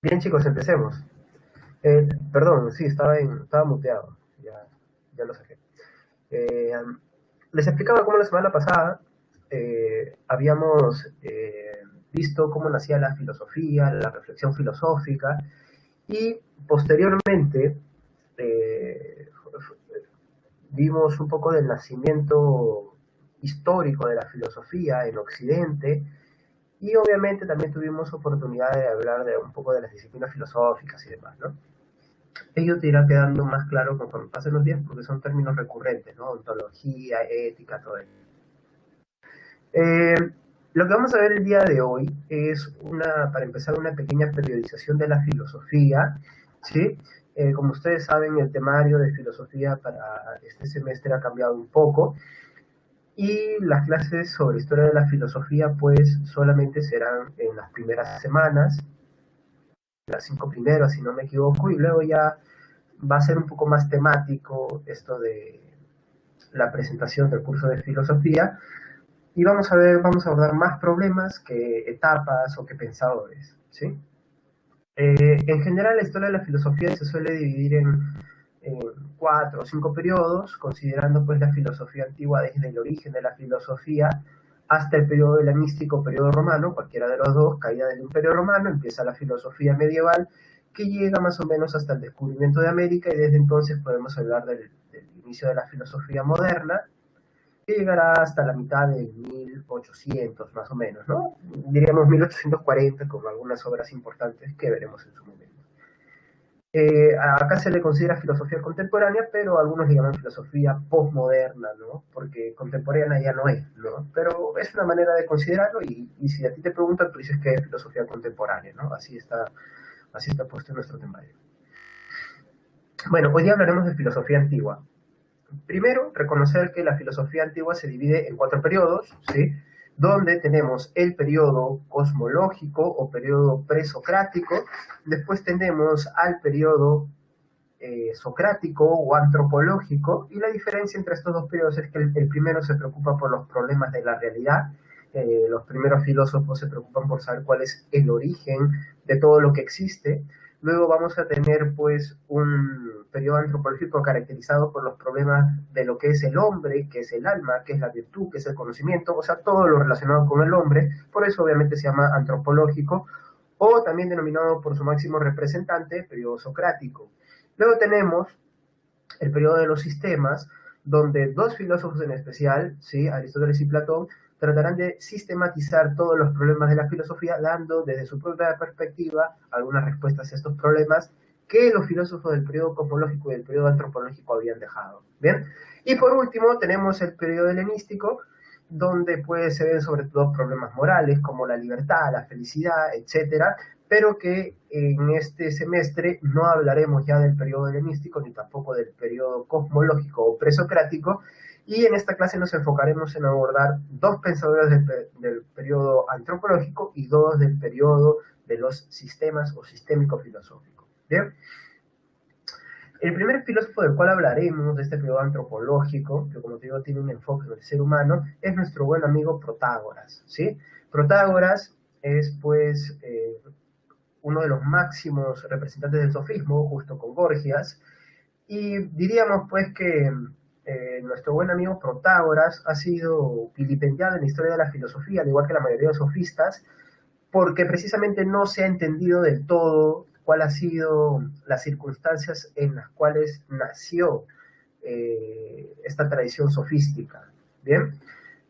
Bien, chicos, empecemos. Perdón, sí, estaba muteado. Ya lo saqué. Eh, Les explicaba cómo la semana pasada habíamos visto cómo nacía la filosofía, la reflexión filosófica, y posteriormente eh, vimos un poco del nacimiento histórico de la filosofía en Occidente. Y obviamente también tuvimos oportunidad de hablar de un poco de las disciplinas filosóficas y demás, ¿no? Ello te irá quedando más claro conforme pasen los días porque son términos recurrentes, ¿no? Ontología, ética, todo eso. Eh, lo que vamos a ver el día de hoy es para empezar, una pequeña periodización de la filosofía, ¿sí? Como ustedes saben, el temario de filosofía para este semestre ha cambiado un poco y las clases sobre historia de la filosofía pues solamente serán en las primeras semanas, las 5 primeras si no me equivoco, y luego ya va a ser un poco más temático esto de la presentación del curso de filosofía y vamos a abordar más problemas que etapas o que pensadores, ¿sí? En general, la historia de la filosofía se suele dividir en 4 o 5 periodos, considerando pues la filosofía antigua desde el origen de la filosofía hasta el periodo helenístico, periodo romano, cualquiera de los dos, caída del Imperio Romano, empieza la filosofía medieval, que llega más o menos hasta el descubrimiento de América, y desde entonces podemos hablar del inicio de la filosofía moderna, que llegará hasta la mitad de 1800 más o menos, ¿no? Diríamos 1840 con algunas obras importantes que veremos en su momento. Acá se le considera filosofía contemporánea, pero algunos le llaman filosofía postmoderna, ¿no? Porque contemporánea ya no es, ¿no? Pero es una manera de considerarlo y si a ti te preguntan, tú dices que es filosofía contemporánea, ¿no? Así está puesto en nuestro temario. Bueno, hoy día hablaremos de filosofía antigua. Primero, reconocer que la filosofía antigua se divide en 4 periodos, ¿sí? Donde tenemos el periodo cosmológico o periodo presocrático, después tenemos al periodo socrático o antropológico, y la diferencia entre estos dos periodos es que el primero se preocupa por los problemas de la realidad. Los primeros filósofos se preocupan por saber cuál es el origen de todo lo que existe. Luego vamos a tener pues un periodo antropológico caracterizado por los problemas de lo que es el hombre, que es el alma, que es la virtud, que es el conocimiento, o sea, todo lo relacionado con el hombre. Por eso obviamente se llama antropológico, o también denominado por su máximo representante, periodo socrático. Luego tenemos el periodo de los sistemas, donde dos filósofos en especial, ¿sí? Aristóteles y Platón, tratarán de sistematizar todos los problemas de la filosofía, dando desde su propia perspectiva algunas respuestas a estos problemas que los filósofos del periodo cosmológico y del periodo antropológico habían dejado. ¿Bien? Y por último tenemos el periodo helenístico, donde pues se ven sobre todo problemas morales como la libertad, la felicidad, etcétera, pero que en este semestre no hablaremos ya del periodo helenístico ni tampoco del periodo cosmológico o presocrático, y en esta clase nos enfocaremos en abordar dos pensadores del periodo antropológico y dos del periodo de los sistemas o sistémico filosófico. ¿Bien? El primer filósofo del cual hablaremos de este periodo antropológico, que como te digo tiene un enfoque en el ser humano, es nuestro buen amigo Protágoras, ¿sí? Protágoras es pues uno de los máximos representantes del sofismo, justo con Gorgias, y diríamos pues que nuestro buen amigo Protágoras ha sido vilipendiado en la historia de la filosofía, al igual que la mayoría de sofistas, porque precisamente no se ha entendido del todo cuál ha sido las circunstancias en las cuales nació esta tradición sofística. Bien,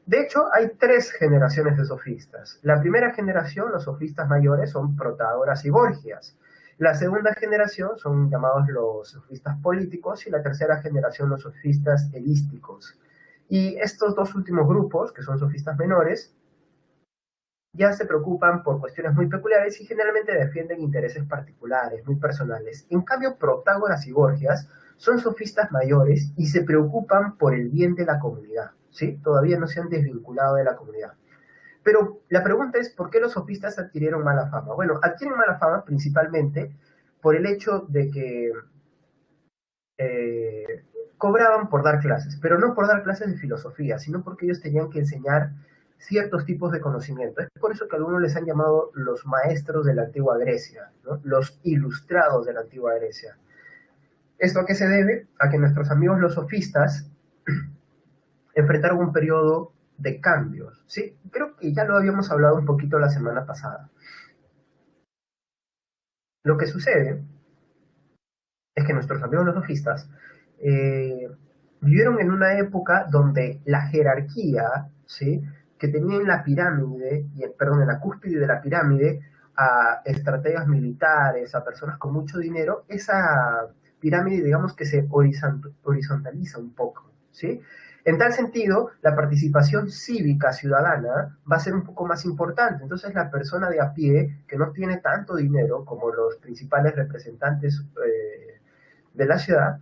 de hecho, hay 3 generaciones de sofistas. La primera generación, los sofistas mayores, son Protágoras y Gorgias. La segunda generación son llamados los sofistas políticos, y la tercera generación los sofistas helísticos. Y estos dos últimos grupos, que son sofistas menores, ya se preocupan por cuestiones muy peculiares y generalmente defienden intereses particulares, muy personales. En cambio, Protágoras y Gorgias son sofistas mayores y se preocupan por el bien de la comunidad, ¿sí? Todavía no se han desvinculado de la comunidad. Pero la pregunta es, ¿por qué los sofistas adquirieron mala fama? Bueno, adquieren mala fama principalmente por el hecho de que cobraban por dar clases, pero no por dar clases de filosofía, sino porque ellos tenían que enseñar ciertos tipos de conocimiento. Es por eso que algunos les han llamado los maestros de la antigua Grecia, ¿no? Los ilustrados de la antigua Grecia. ¿Esto a qué se debe? A que nuestros amigos los sofistas enfrentaron un periodo de cambios, ¿sí? Creo que ya lo habíamos hablado un poquito la semana pasada. Lo que sucede es que nuestros amigos los sofistas vivieron en una época donde la jerarquía, ¿sí?, que tenía en la pirámide, perdón, en la cúspide de la pirámide, a estrategas militares, a personas con mucho dinero, esa pirámide, digamos que se horizontaliza un poco, ¿sí? En tal sentido, la participación cívica ciudadana va a ser un poco más importante. Entonces, la persona de a pie, que no tiene tanto dinero como los principales representantes de la ciudad,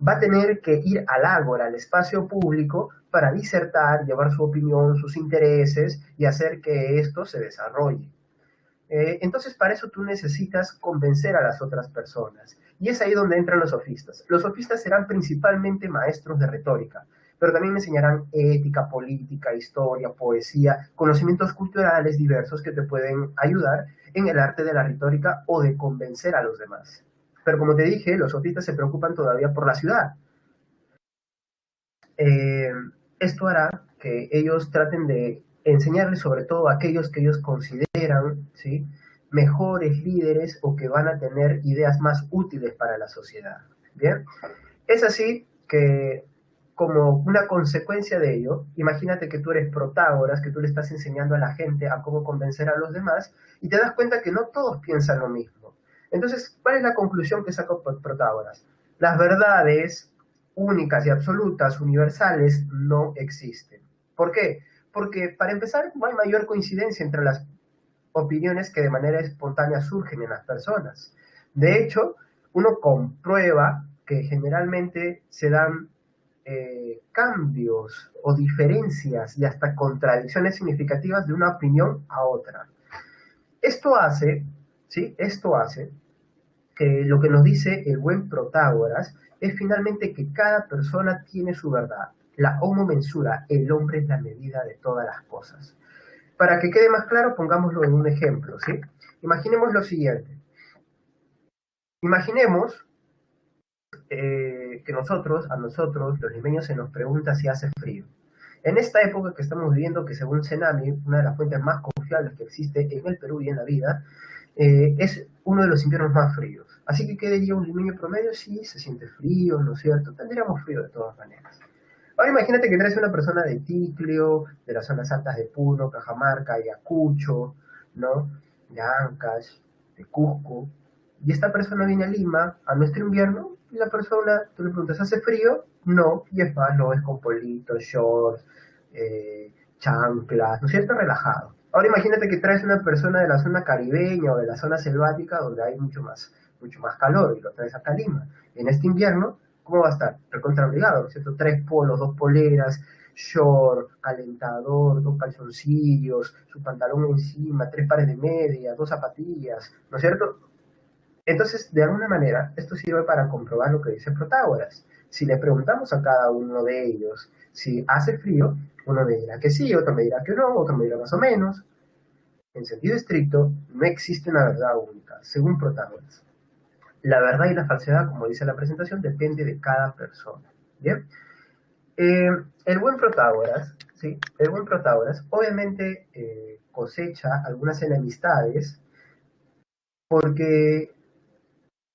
va a tener que ir al ágora, al espacio público, para disertar, llevar su opinión, sus intereses y hacer que esto se desarrolle. Entonces, para eso tú necesitas convencer a las otras personas. Y es ahí donde entran los sofistas. Los sofistas serán principalmente maestros de retórica, pero también enseñarán ética, política, historia, poesía, conocimientos culturales diversos que te pueden ayudar en el arte de la retórica o de convencer a los demás. Pero como te dije, los sofistas se preocupan todavía por la ciudad. Eh, Esto hará que ellos traten de enseñarles sobre todo a aquellos que ellos consideran, ¿sí?, mejores líderes o que van a tener ideas más útiles para la sociedad. ¿Bien? Es así que, como una consecuencia de ello, imagínate que tú eres Protágoras, que tú le estás enseñando a la gente a cómo convencer a los demás y te das cuenta que no todos piensan lo mismo. Entonces, ¿cuál es la conclusión que sacó Protágoras? Las verdades únicas y absolutas, universales, no existen. ¿Por qué? Porque, para empezar, no hay mayor coincidencia entre las opiniones que de manera espontánea surgen en las personas. De hecho, uno comprueba que generalmente se dan cambios o diferencias y hasta contradicciones significativas de una opinión a otra. Esto hace, ¿sí? Esto hace que lo que nos dice el buen Protágoras es finalmente que cada persona tiene su verdad. La homo mensura, el hombre es la medida de todas las cosas. Para que quede más claro, pongámoslo en un ejemplo, ¿sí? Imaginemos lo siguiente. Imaginemos que a nosotros, los limeños, se nos pregunta si hace frío. En esta época que estamos viviendo, que según Cenami, una de las fuentes más confiables que existe en el Perú y en la vida, es uno de los inviernos más fríos. Así que, ¿qué diría un limeño promedio? Sí, se siente frío, ¿no es cierto? Tendríamos frío de todas maneras. Ahora imagínate que traes una persona de Ticlio, de las zonas altas de Puno, Cajamarca, Ayacucho, ¿no?, de Ancash, de Cusco, y esta persona viene a Lima, a nuestro invierno, y la persona, tú le preguntas, ¿hace frío? No, y es más, lo ves con politos, shorts, chanclas, ¿no es cierto?, relajado. Ahora imagínate que traes una persona de la zona caribeña o de la zona selvática donde hay mucho más calor, y lo traes acá a Lima. En este invierno, ¿cómo va a estar? Recontra obligado, ¿cierto? 3 polos, 2 poleras, short, calentador, 2 calzoncillos, su pantalón encima, 3 pares de medias, 2 zapatillas, ¿no es cierto? Entonces, de alguna manera, esto sirve para comprobar lo que dice Protágoras. Si le preguntamos a cada uno de ellos si hace frío, uno me dirá que sí, otro me dirá que no, otro me dirá más o menos. En sentido estricto, no existe una verdad única, según Protágoras. La verdad y la falsedad, como dice la presentación, depende de cada persona. ¿Bien? El buen Protágoras, ¿sí? El buen Protágoras, obviamente, cosecha algunas enemistades porque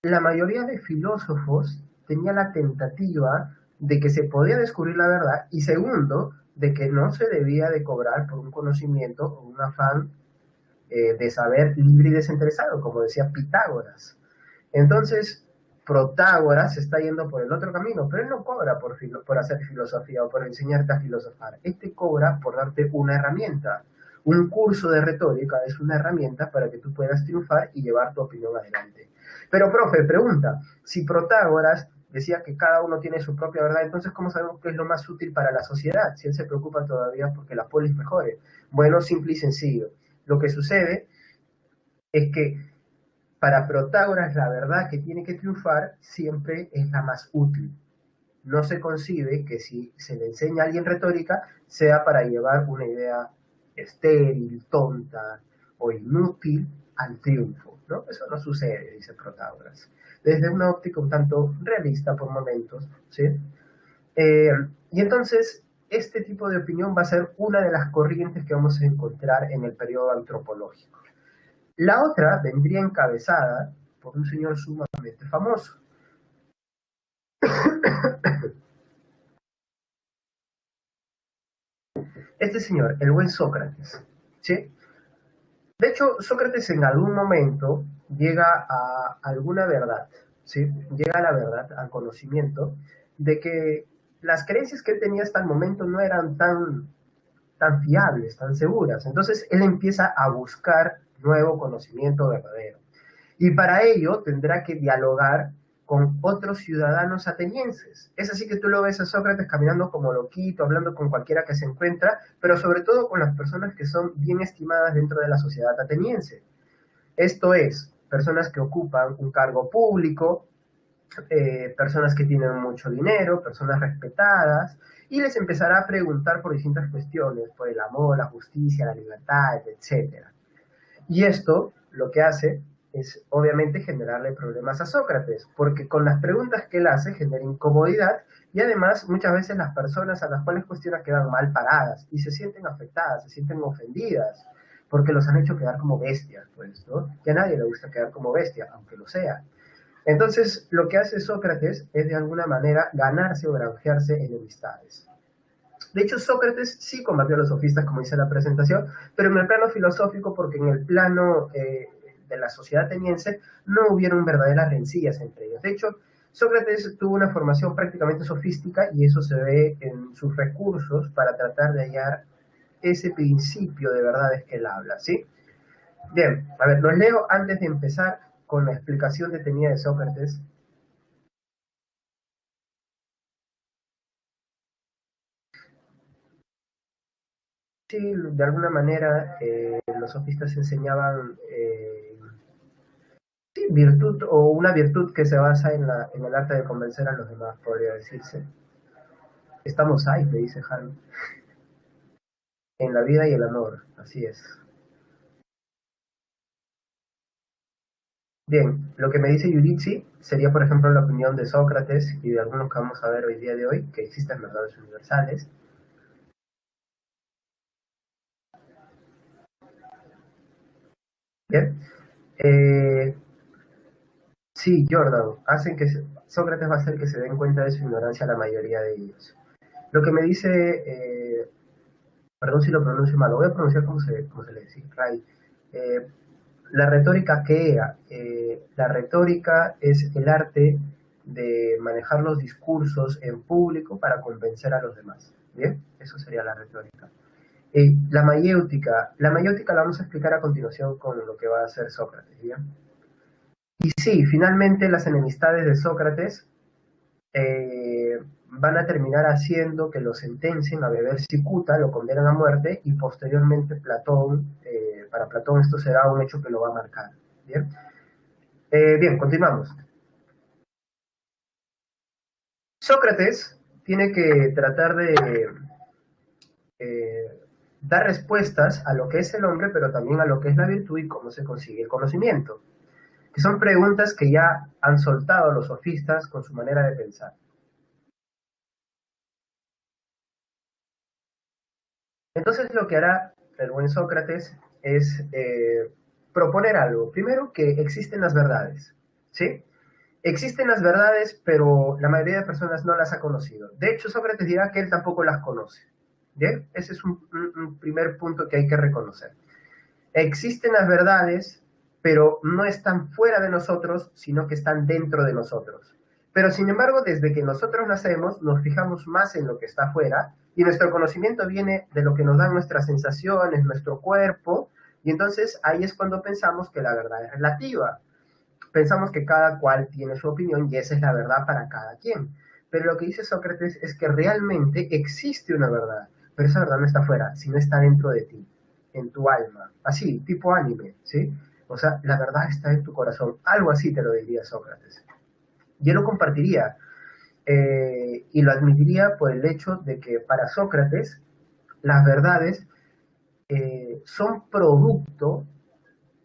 la mayoría de filósofos tenía la tentativa de que se podía descubrir la verdad, y segundo, de que no se debía de cobrar por un conocimiento o un afán de saber libre y desinteresado, como decía Pitágoras. Entonces, Protágoras se está yendo por el otro camino, pero él no cobra por hacer filosofía o por enseñarte a filosofar. Este cobra por darte una herramienta. Un curso de retórica es una herramienta para que tú puedas triunfar y llevar tu opinión adelante. Pero, profe, pregunta, si Protágoras decía que cada uno tiene su propia verdad, entonces ¿cómo sabemos qué es lo más útil para la sociedad? Si él se preocupa todavía porque la polis mejore. Bueno, simple y sencillo. Lo que sucede es que para Protágoras la verdad que tiene que triunfar siempre es la más útil. No se concibe que si se le enseña a alguien retórica sea para llevar una idea estéril, tonta o inútil al triunfo, ¿no? Eso no sucede, dice Protágoras, desde una óptica un tanto realista por momentos, ¿sí? Eh, y entonces, este tipo de opinión va a ser una de las corrientes que vamos a encontrar en el periodo antropológico. La otra vendría encabezada por un señor sumamente famoso. Este señor, el buen Sócrates, ¿sí? De hecho, Sócrates en algún momento llega a alguna verdad, ¿sí? Llega a la verdad, al conocimiento, de que las creencias que él tenía hasta el momento no eran tan fiables, tan seguras. Entonces, él empieza a buscar nuevo conocimiento verdadero. Y para ello tendrá que dialogar con otros ciudadanos atenienses. Es así que tú lo ves a Sócrates caminando como loquito, hablando con cualquiera que se encuentra, pero sobre todo con las personas que son bien estimadas dentro de la sociedad ateniense. Esto es, personas que ocupan un cargo público, personas que tienen mucho dinero, personas respetadas, y les empezará a preguntar por distintas cuestiones, por el amor, la justicia, la libertad, etcétera. Y esto lo que hace es obviamente generarle problemas a Sócrates, porque con las preguntas que él hace genera incomodidad y además muchas veces las personas a las cuales cuestiona quedan mal paradas y se sienten afectadas, se sienten ofendidas, porque los han hecho quedar como bestias, pues, ¿no? Que a nadie le gusta quedar como bestia, aunque lo sea. Entonces, lo que hace Sócrates es de alguna manera ganarse o granjearse enemistades. De hecho, Sócrates sí combatió a los sofistas, como dice la presentación, pero en el plano filosófico, porque en el plano de la sociedad ateniense no hubieron verdaderas rencillas entre ellos. De hecho, Sócrates tuvo una formación prácticamente sofística y eso se ve en sus recursos para tratar de hallar ese principio de verdades que él habla, ¿sí? Bien, a ver, los leo antes de empezar con la explicación detenida de Sócrates. Sí, de alguna manera los sofistas enseñaban sí, virtud o una virtud que se basa en el arte de convencer a los demás, podría decirse. Estamos ahí, le dice Han, en la vida y el amor, así es. Bien, lo que me dice Yudici sería, por ejemplo, la opinión de Sócrates y de algunos que vamos a ver hoy día de hoy, que existen verdades universales. Bien, eh, sí, Jordan, hacen que Sócrates va a hacer que se den cuenta de su ignorancia a la mayoría de ellos. Lo que me dice, perdón si lo pronuncio mal, lo voy a pronunciar como se le dice, Ray. Eh, la retórica, ¿qué era? La retórica es el arte de manejar los discursos en público para convencer a los demás. ¿Bien? Eso sería la retórica. La mayéutica la vamos a explicar a continuación con lo que va a hacer Sócrates. ¿Bien? Y sí, finalmente las enemistades de Sócrates van a terminar haciendo que lo sentencien a beber cicuta, lo condenan a muerte y posteriormente Platón, para Platón esto será un hecho que lo va a marcar. Bien, bien, continuamos. Sócrates tiene que tratar de eh, dar respuestas a lo que es el hombre, pero también a lo que es la virtud y cómo se consigue el conocimiento, que son preguntas que ya han soltado los sofistas con su manera de pensar. Entonces lo que hará el buen Sócrates es proponer algo. Primero, que existen las verdades, ¿sí? Existen las verdades, pero la mayoría de personas no las ha conocido. De hecho, Sócrates dirá que él tampoco las conoce. ¿Bien? Ese es un primer punto que hay que reconocer. Existen las verdades, pero no están fuera de nosotros, sino que están dentro de nosotros. Pero sin embargo, desde que nosotros nacemos, nos fijamos más en lo que está afuera y nuestro conocimiento viene de lo que nos dan nuestras sensaciones, nuestro cuerpo, y entonces ahí es cuando pensamos que la verdad es relativa. Pensamos que cada cual tiene su opinión y esa es la verdad para cada quien. Pero lo que dice Sócrates es que realmente existe una verdad, pero esa verdad no está afuera, sino está dentro de ti, en tu alma, así, tipo anime, ¿sí? O sea, la verdad está en tu corazón, algo así te lo diría Sócrates. Yo lo compartiría y lo admitiría por el hecho de que para Sócrates las verdades son producto,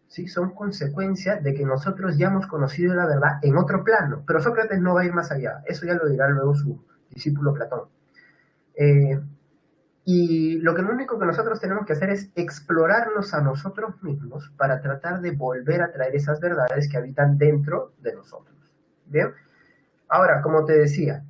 ¿sí? Son consecuencia de que nosotros ya hemos conocido la verdad en otro plano. Pero Sócrates no va a ir más allá. Eso ya lo dirá luego su discípulo Platón. Eh, y lo único que nosotros tenemos que hacer es explorarnos a nosotros mismos para tratar de volver a traer esas verdades que habitan dentro de nosotros. ¿Bien? Ahora, como te decía,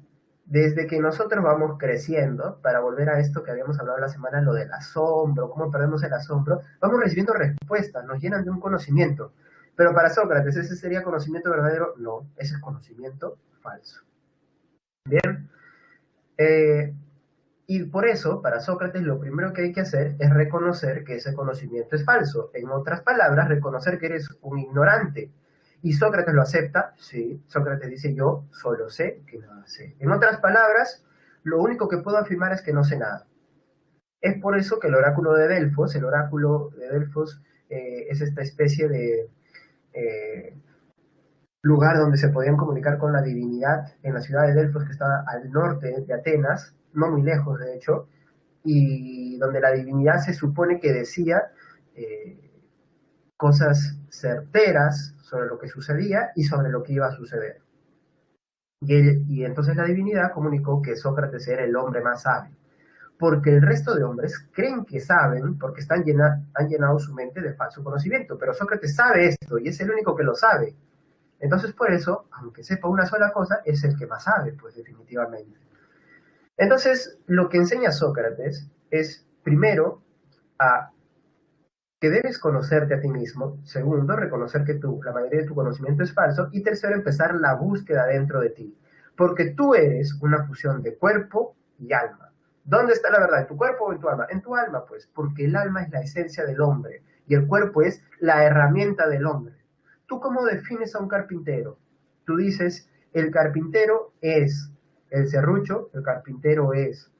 desde que nosotros vamos creciendo, para volver a esto que habíamos hablado la semana, lo del asombro, cómo perdemos el asombro, vamos recibiendo respuestas, nos llenan de un conocimiento. Pero para Sócrates, ¿ese sería conocimiento verdadero? No, ese es conocimiento falso. Bien. Eh, y por eso, para Sócrates, lo primero que hay que hacer es reconocer que ese conocimiento es falso. En otras palabras, reconocer que eres un ignorante. ¿Y Sócrates lo acepta? Sí. Sócrates dice, yo solo sé que nada sé. En otras palabras, lo único que puedo afirmar es que no sé nada. Es por eso que el oráculo de Delfos es esta especie de lugar donde se podían comunicar con la divinidad en la ciudad de Delfos, que está al norte de Atenas, no muy lejos de hecho, y donde la divinidad se supone que decía cosas certeras sobre lo que sucedía y sobre lo que iba a suceder. Y entonces la divinidad comunicó que Sócrates era el hombre más sabio, porque el resto de hombres creen que saben porque han llenado su mente de falso conocimiento, pero Sócrates sabe esto y es el único que lo sabe. Entonces por eso, aunque sepa una sola cosa, es el que más sabe, pues definitivamente. Entonces, lo que enseña Sócrates es, primero, a que debes conocerte a ti mismo. Segundo, reconocer que la mayoría de tu conocimiento es falso. Y tercero, empezar la búsqueda dentro de ti. Porque tú eres una fusión de cuerpo y alma. ¿Dónde está la verdad? ¿En tu cuerpo o en tu alma? En tu alma, pues, porque el alma es la esencia del hombre y el cuerpo es la herramienta del hombre. ¿Tú cómo defines a un carpintero? Tú dices, el carpintero es el serrucho, el carpintero es,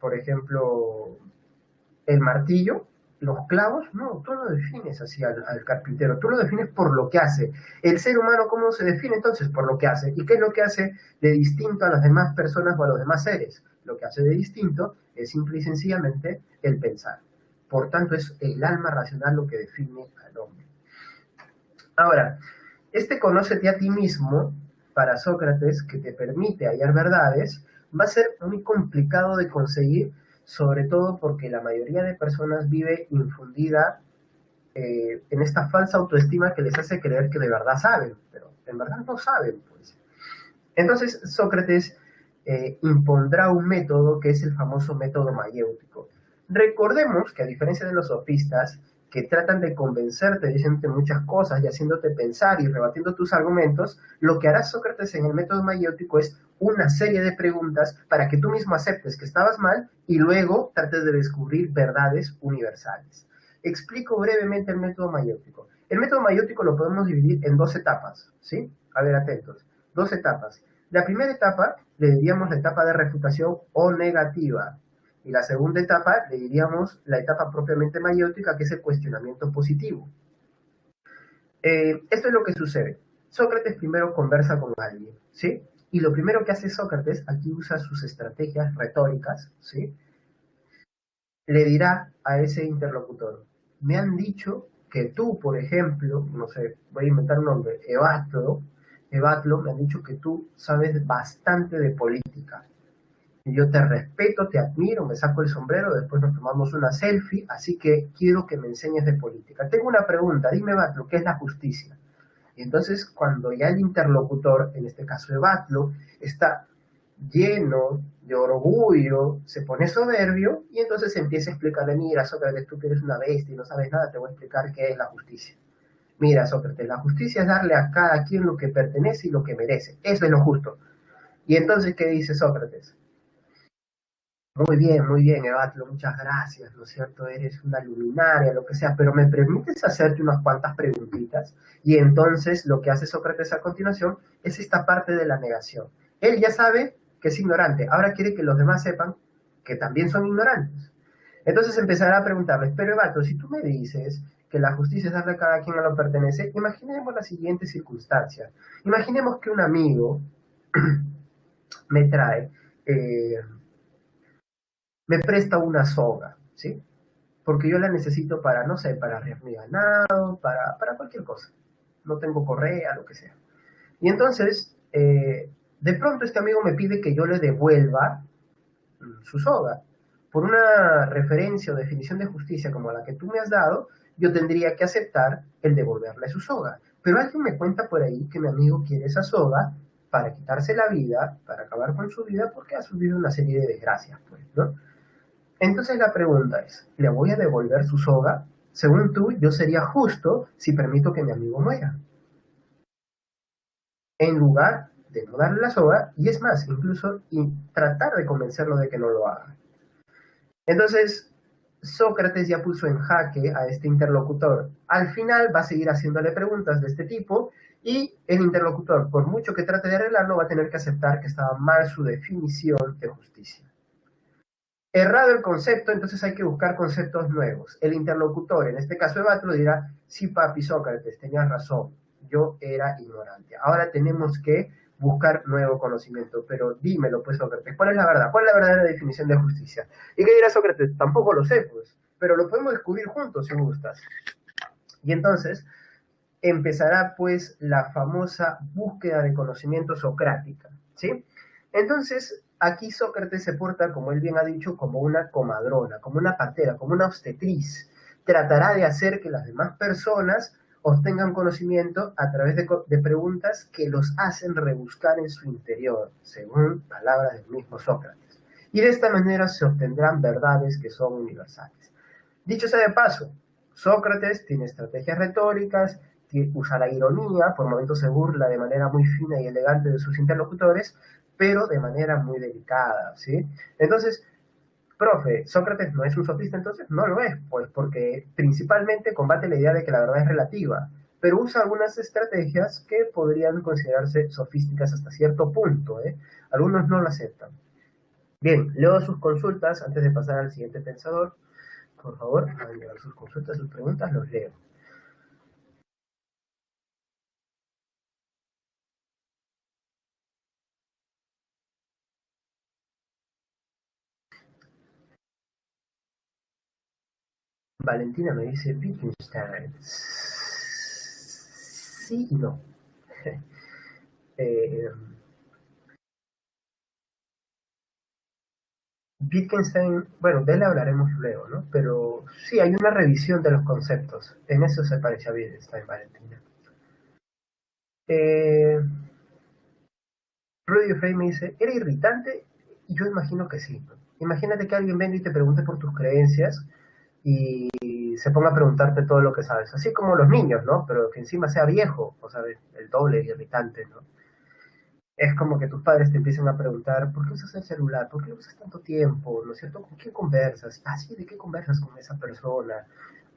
por ejemplo, el martillo, los clavos. No, tú no defines así al carpintero, tú lo defines por lo que hace. El ser humano, ¿cómo se define entonces? Por lo que hace. ¿Y qué es lo que hace de distinto a las demás personas o a los demás seres? Lo que hace de distinto es simple y sencillamente el pensar. Por tanto, es el alma racional lo que define al hombre. Ahora, este conócete a ti mismo, para Sócrates, que te permite hallar verdades, va a ser muy complicado de conseguir, sobre todo porque la mayoría de personas vive infundida en esta falsa autoestima que les hace creer que de verdad saben, pero en verdad no saben, pues. Entonces Sócrates impondrá un método que es el famoso método mayéutico. Recordemos que a diferencia de los sofistas, que tratan de convencerte diciéndote muchas cosas y haciéndote pensar y rebatiendo tus argumentos, lo que hará Sócrates en el método mayéutico es una serie de preguntas para que tú mismo aceptes que estabas mal y luego trates de descubrir verdades universales. Explico brevemente el método mayéutico. El método mayéutico lo podemos dividir en dos etapas, ¿sí? A ver, atentos. Dos etapas. La primera etapa le diríamos la etapa de refutación o negativa. Y la segunda etapa le diríamos la etapa propiamente mayéutica, que es el cuestionamiento positivo. Esto es lo que sucede. Sócrates primero conversa con alguien, ¿sí? Y lo primero que hace Sócrates, aquí usa sus estrategias retóricas, ¿sí? Le dirá a ese interlocutor, me han dicho que tú, por ejemplo, no sé, voy a inventar un nombre, Evatlo, me han dicho que tú sabes bastante de política. Y yo te respeto, te admiro, me saco el sombrero, después nos tomamos una selfie, así que quiero que me enseñes de política. Tengo una pregunta, dime, Evatlo, ¿qué es la justicia? Y entonces, cuando ya el interlocutor, en este caso Evatlo, está lleno de orgullo, se pone soberbio y entonces empieza a explicarle, mira, Sócrates, tú que eres una bestia y no sabes nada, te voy a explicar qué es la justicia. Mira, Sócrates, la justicia es darle a cada quien lo que pertenece y lo que merece. Eso es lo justo. Y entonces, ¿qué dice Sócrates? Muy bien, Evatlo, muchas gracias, ¿no es cierto? Eres una luminaria, lo que sea, pero ¿me permites hacerte unas cuantas preguntitas? Y entonces lo que hace Sócrates a continuación es esta parte de la negación. Él ya sabe que es ignorante, ahora quiere que los demás sepan que también son ignorantes. Entonces empezará a preguntarles, pero Evatlo, si tú me dices que la justicia es darle a cada quien a lo pertenece, imaginemos la siguiente circunstancia. Imaginemos que un amigo me trae... me presta una soga, ¿sí? Porque yo la necesito para, no sé, para arriar mi ganado, para cualquier cosa. No tengo correa, lo que sea. Y entonces, de pronto este amigo me pide que yo le devuelva su soga. Por una referencia o definición de justicia como la que tú me has dado, yo tendría que aceptar el devolverle su soga. Pero alguien me cuenta por ahí que mi amigo quiere esa soga para quitarse la vida, para acabar con su vida, porque ha sufrido una serie de desgracias, pues, ¿no? Entonces la pregunta es, ¿le voy a devolver su soga? Según tú, yo sería justo si permito que mi amigo muera, en lugar de no darle la soga, y es más, incluso tratar de convencerlo de que no lo haga. Entonces, Sócrates ya puso en jaque a este interlocutor. Al final va a seguir haciéndole preguntas de este tipo y el interlocutor, por mucho que trate de arreglarlo, va a tener que aceptar que estaba mal su definición de justicia. Errado el concepto, entonces hay que buscar conceptos nuevos. El interlocutor, en este caso Evatro, dirá, sí papi Sócrates, tenías razón, yo era ignorante. Ahora tenemos que buscar nuevo conocimiento, pero dímelo pues Sócrates, ¿cuál es la verdad? ¿Cuál es la verdadera definición de justicia? ¿Y qué dirá Sócrates? Tampoco lo sé pues, pero lo podemos descubrir juntos si gustas. Y entonces empezará pues la famosa búsqueda de conocimiento socrática, ¿sí? Entonces, aquí Sócrates se porta, como él bien ha dicho, como una comadrona, como una partera, como una obstetriz. Tratará de hacer que las demás personas obtengan conocimiento a través de preguntas que los hacen rebuscar en su interior, según palabras del mismo Sócrates. Y de esta manera se obtendrán verdades que son universales. Dicho sea de paso, Sócrates tiene estrategias retóricas, usa la ironía, por momentos se burla de manera muy fina y elegante de sus interlocutores, pero de manera muy delicada, ¿sí? Entonces, profe, Sócrates no es un sofista, entonces no lo es, pues porque principalmente combate la idea de que la verdad es relativa, pero usa algunas estrategias que podrían considerarse sofísticas hasta cierto punto, ¿eh? Algunos no lo aceptan. Bien, leo sus consultas antes de pasar al siguiente pensador. Por favor, hagan llegar sus consultas, sus preguntas, los leo. Valentina me dice Wittgenstein. Sí y no. eh, Wittgenstein, bueno, de él hablaremos luego, ¿no? Pero sí, hay una revisión de los conceptos. En eso se parece a Wittgenstein, Valentina. Eh, Rudy Frey me dice, ¿era irritante? Y yo imagino que sí. Imagínate que alguien venga y te pregunte por tus creencias y se ponga a preguntarte todo lo que sabes. Así como los niños, ¿no? Pero que encima sea viejo, o sea, el doble de irritante, ¿no? Es como que tus padres te empiezan a preguntar, ¿por qué usas el celular? ¿Por qué lo usas tanto tiempo? ¿No es cierto? ¿Con quién conversas? Ah, sí, ¿de qué conversas con esa persona?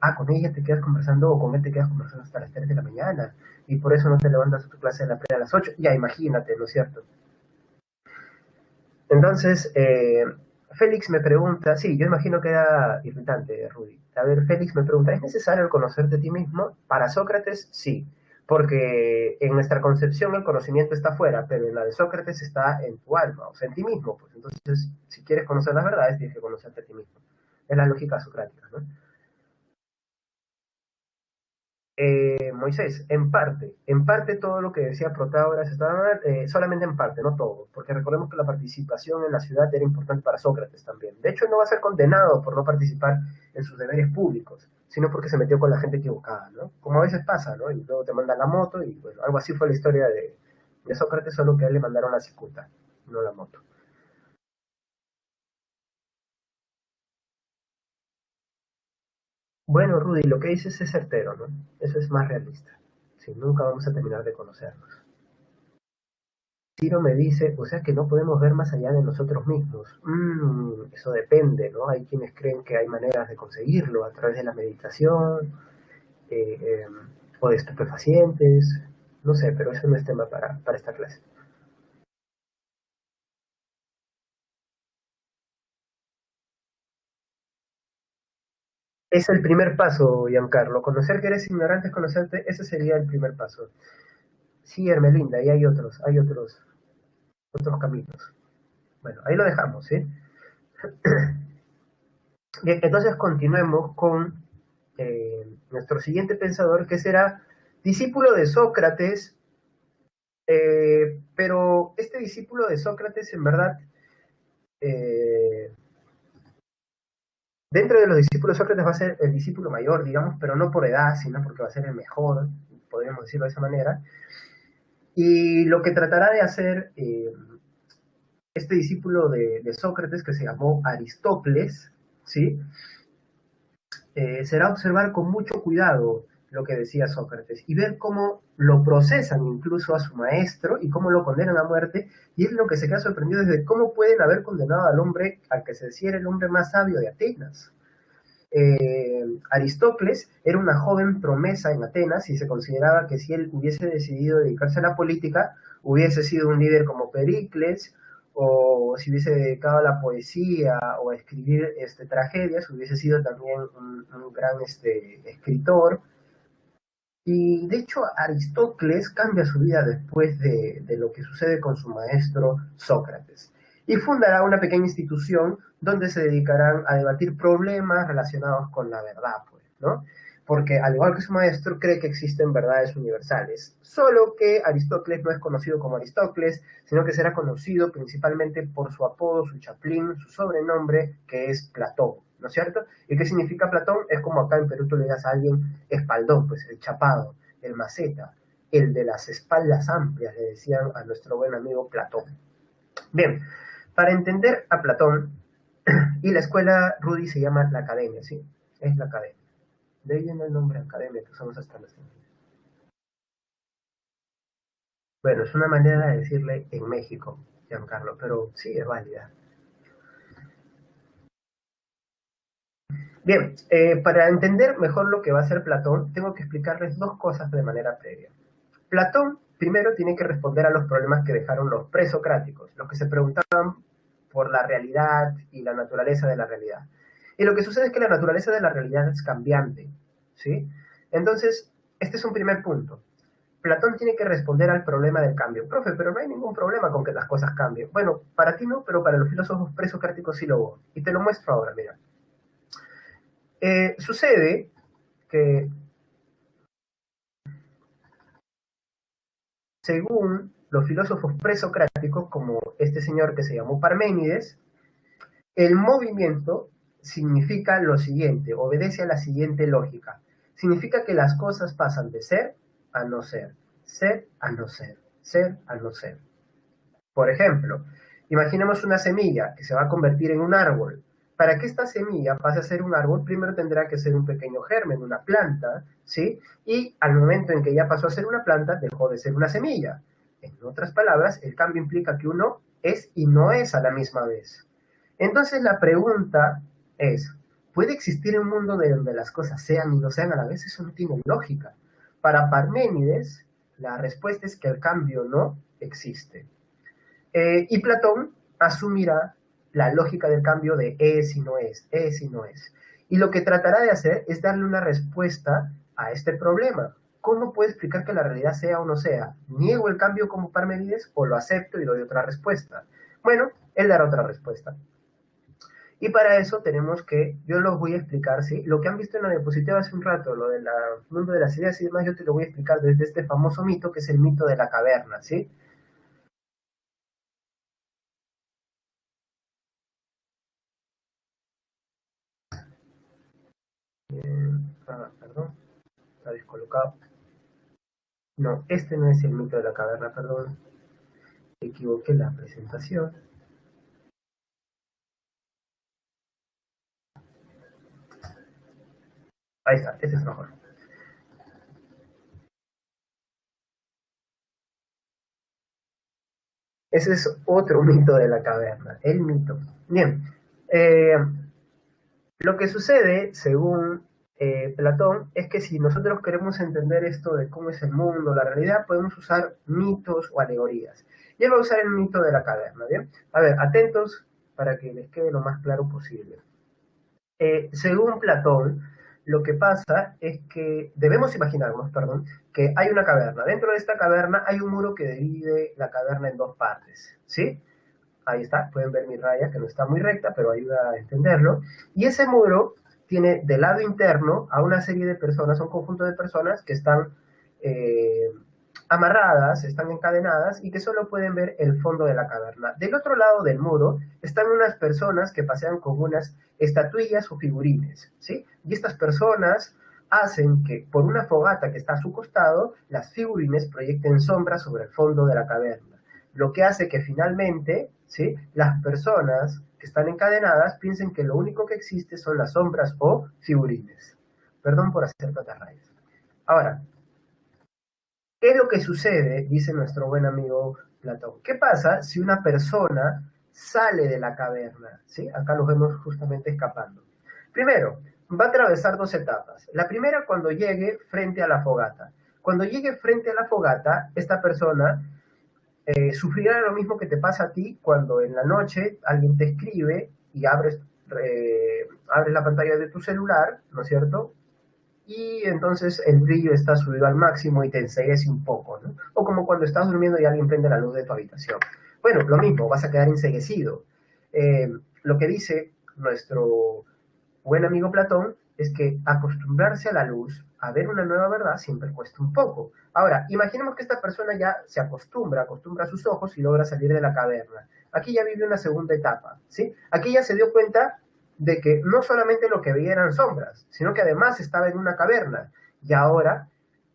Ah, con ella te quedas conversando o con él te quedas conversando hasta las 3 de la mañana y por eso no te levantas a tu clase de la playa a las 8. Ya, imagínate, ¿no es cierto? Entonces, Félix me pregunta, sí, yo imagino que era irritante, Rudy. A ver, Félix me pregunta, ¿es necesario el conocerte a ti mismo? Para Sócrates, sí, porque en nuestra concepción el conocimiento está afuera, pero en la de Sócrates está en tu alma, o sea, en ti mismo. Pues entonces, si quieres conocer las verdades, tienes que conocerte a ti mismo. Es la lógica socrática, ¿no? Moisés, en parte todo lo que decía Protágoras estaba solamente en parte, no todo, porque recordemos que la participación en la ciudad era importante para Sócrates también. De hecho, no va a ser condenado por no participar en sus deberes públicos, sino porque se metió con la gente equivocada, ¿no? Como a veces pasa, ¿no? Y luego te mandan la moto y bueno, algo así fue la historia de Sócrates, solo que a él le mandaron la cicuta, no la moto. Bueno, Rudy, lo que dices es certero, ¿no? Eso es más realista. Sí, nunca vamos a terminar de conocernos. Ciro me dice, o sea que no podemos ver más allá de nosotros mismos. Eso depende, ¿no? Hay quienes creen que hay maneras de conseguirlo a través de la meditación eh, eh, o de estupefacientes. No sé, pero eso no es tema para esta clase. Es el primer paso, Giancarlo. Conocer que eres ignorante es conocerte, ese sería el primer paso. Sí, Hermelinda, y otros caminos. Bueno, ahí lo dejamos, ¿sí? Bien, entonces continuemos con nuestro siguiente pensador, que será discípulo de Sócrates, pero este discípulo de Sócrates, en verdad, eh, dentro de los discípulos de Sócrates va a ser el discípulo mayor, digamos, pero no por edad, sino porque va a ser el mejor, podríamos decirlo de esa manera. Y lo que tratará de hacer este discípulo de Sócrates, que se llamó Aristócles, ¿sí? Será observar con mucho cuidado lo que decía Sócrates y ver cómo lo procesan incluso a su maestro y cómo lo condenan a muerte. Y es lo que se queda sorprendido desde cómo pueden haber condenado al hombre al que se decía era el hombre más sabio de Atenas. Aristócles era una joven promesa en Atenas y se consideraba que si él hubiese decidido dedicarse a la política, hubiese sido un líder como Pericles, o si hubiese dedicado a la poesía o a escribir tragedias, hubiese sido también un gran escritor. Y de hecho Aristócles cambia su vida después de lo que sucede con su maestro Sócrates y fundará una pequeña institución donde se dedicarán a debatir problemas relacionados con la verdad, pues, ¿no? Porque al igual que su maestro cree que existen verdades universales, solo que Aristócles no es conocido como Aristócles, sino que será conocido principalmente por su apodo, su chaplín, su sobrenombre, que es Platón, ¿no es cierto? ¿Y qué significa Platón? Es como acá en Perú tú le digas a alguien espaldón, pues el chapado, el maceta, el de las espaldas amplias, le decían a nuestro buen amigo Platón. Bien, para entender a Platón, y la escuela Rudy se llama la academia, ¿sí? Es la academia. De ahí viene el nombre academia que usamos hasta los tiempos. Bueno, es una manera de decirle en México, Giancarlo, pero sí es válida. Bien, para entender mejor lo que va a ser Platón, tengo que explicarles dos cosas de manera previa. Platón primero tiene que responder a los problemas que dejaron los presocráticos, los que se preguntaban por la realidad y la naturaleza de la realidad. Y lo que sucede es que la naturaleza de la realidad es cambiante, ¿sí? Entonces, este es un primer punto. Platón tiene que responder al problema del cambio. Profe, pero no hay ningún problema con que las cosas cambien. Bueno, para ti no, pero para los filósofos presocráticos sí lo hubo. Y te lo muestro ahora, mira. Sucede que, según los filósofos presocráticos, como este señor que se llamó Parménides, el movimiento significa lo siguiente, obedece a la siguiente lógica. Significa que las cosas pasan de ser a no ser a no ser a no ser. Por ejemplo, imaginemos una semilla que se va a convertir en un árbol. Para que esta semilla pase a ser un árbol, primero tendrá que ser un pequeño germen, una planta, ¿sí? Y al momento en que ya pasó a ser una planta, dejó de ser una semilla. En otras palabras, el cambio implica que uno es y no es a la misma vez. Entonces la pregunta es, ¿puede existir un mundo donde las cosas sean y no sean a la vez? Eso no tiene lógica. Para Parménides, la respuesta es que el cambio no existe. Y Platón asumirá la lógica del cambio de es y no es y no es. Y lo que tratará de hacer es darle una respuesta a este problema. ¿Cómo puedo explicar que la realidad sea o no sea? ¿Niego el cambio como Parménides o lo acepto y doy otra respuesta? Bueno, él dará otra respuesta. Y para eso tenemos que, yo los voy a explicar, ¿sí? Lo que han visto en la diapositiva hace un rato, lo del mundo de las ideas y demás, yo te lo voy a explicar desde este famoso mito, que es el mito de la caverna, ¿sí? Perdón, está descolocado. No, este no es el mito de la caverna, perdón. Equivoqué la presentación. Ahí está, este es mejor. Ese es otro mito de la caverna, el mito. Bien, eh, lo que sucede, según Platón, es que si nosotros queremos entender esto de cómo es el mundo, la realidad, podemos usar mitos o alegorías. Y él va a usar el mito de la caverna, ¿bien? A ver, atentos para que les quede lo más claro posible. Según Platón, lo que pasa es que debemos imaginarnos, perdón, que hay una caverna. Dentro de esta caverna hay un muro que divide la caverna en dos partes, ¿sí? ahí está, pueden ver mi raya que no está muy recta, pero ayuda a entenderlo, y ese muro tiene del lado interno a una serie de personas, a un conjunto de personas que están amarradas, están encadenadas y que solo pueden ver el fondo de la caverna. Del otro lado del muro están unas personas que pasean con unas estatuillas o figurines, ¿sí? Y estas personas hacen que por una fogata que está a su costado, las figurines proyecten sombras sobre el fondo de la caverna, lo que hace que finalmente, ¿sí?, las personas que están encadenadas piensen que lo único que existe son las sombras o figurines. Perdón por hacer tantas rayas. Ahora, ¿qué es lo que sucede? Dice nuestro buen amigo Platón. ¿Qué pasa si una persona sale de la caverna? ¿Sí? Acá los vemos justamente escapando. Primero, va a atravesar dos etapas. La primera, cuando llegue frente a la fogata. Cuando llegue frente a la fogata, esta persona sufrirá lo mismo que te pasa a ti cuando en la noche alguien te escribe y abres la pantalla de tu celular, ¿no es cierto? Y entonces el brillo está subido al máximo y te enceguece un poco, ¿no? O como cuando estás durmiendo y alguien prende la luz de tu habitación. Bueno, lo mismo, vas a quedar enceguecido. Lo que dice nuestro buen amigo Platón es que acostumbrarse a la luz, a ver una nueva verdad, siempre cuesta un poco. Ahora, imaginemos que esta persona ya se acostumbra sus ojos y logra salir de la caverna. Aquí ya vive una segunda etapa, ¿sí? Aquí ya se dio cuenta de que no solamente lo que veía eran sombras, sino que además estaba en una caverna y ahora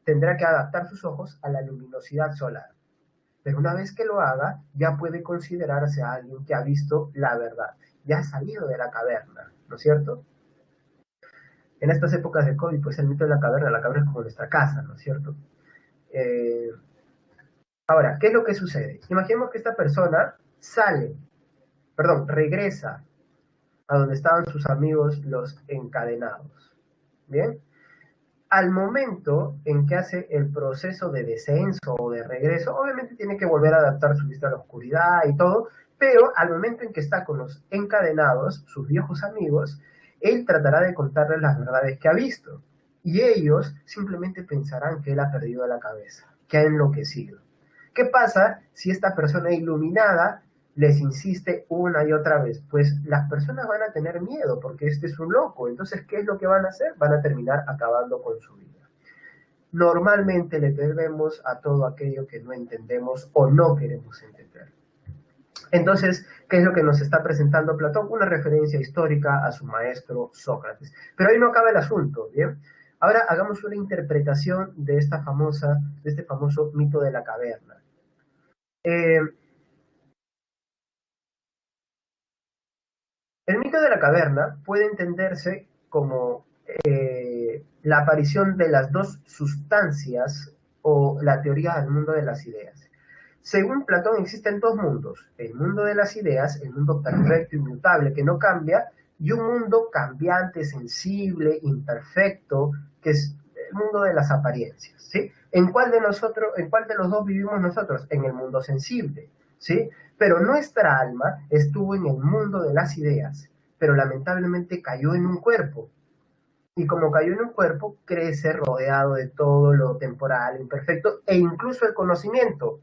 tendrá que adaptar sus ojos a la luminosidad solar. Pero una vez que lo haga, ya puede considerarse a alguien que ha visto la verdad, ya ha salido de la caverna, ¿no es cierto? En estas épocas de COVID, pues el mito de la caverna es como nuestra casa, ¿no es cierto? Eh, Ahora, ¿qué es lo que sucede? Imaginemos que esta persona regresa a donde estaban sus amigos los encadenados. ¿Bien? Al momento en que hace el proceso de descenso o de regreso, obviamente tiene que volver a adaptar su vista a la oscuridad y todo, pero al momento en que está con los encadenados, sus viejos amigos, él tratará de contarles las verdades que ha visto. Y ellos simplemente pensarán que él ha perdido la cabeza, que ha enloquecido. ¿Qué pasa si esta persona iluminada les insiste una y otra vez? Pues las personas van a tener miedo porque este es un loco. Entonces, ¿qué es lo que van a hacer? Van a terminar acabando con su vida. Normalmente le debemos a todo aquello que no entendemos o no queremos entender. Entonces, ¿qué es lo que nos está presentando Platón? Una referencia histórica a su maestro Sócrates. Pero ahí no acaba el asunto, ¿bien? Ahora hagamos una interpretación de este famoso mito de la caverna. El mito de la caverna puede entenderse como la aparición de las dos sustancias o la teoría del mundo de las ideas. Según Platón existen dos mundos, el mundo de las ideas, el mundo perfecto, inmutable, que no cambia, y un mundo cambiante, sensible, imperfecto, que es el mundo de las apariencias, ¿sí? ¿En cuál de los dos vivimos nosotros? En el mundo sensible, ¿sí? Pero nuestra alma estuvo en el mundo de las ideas, pero lamentablemente cayó en un cuerpo. Y como cayó en un cuerpo, crece rodeado de todo lo temporal, imperfecto, e incluso el conocimiento,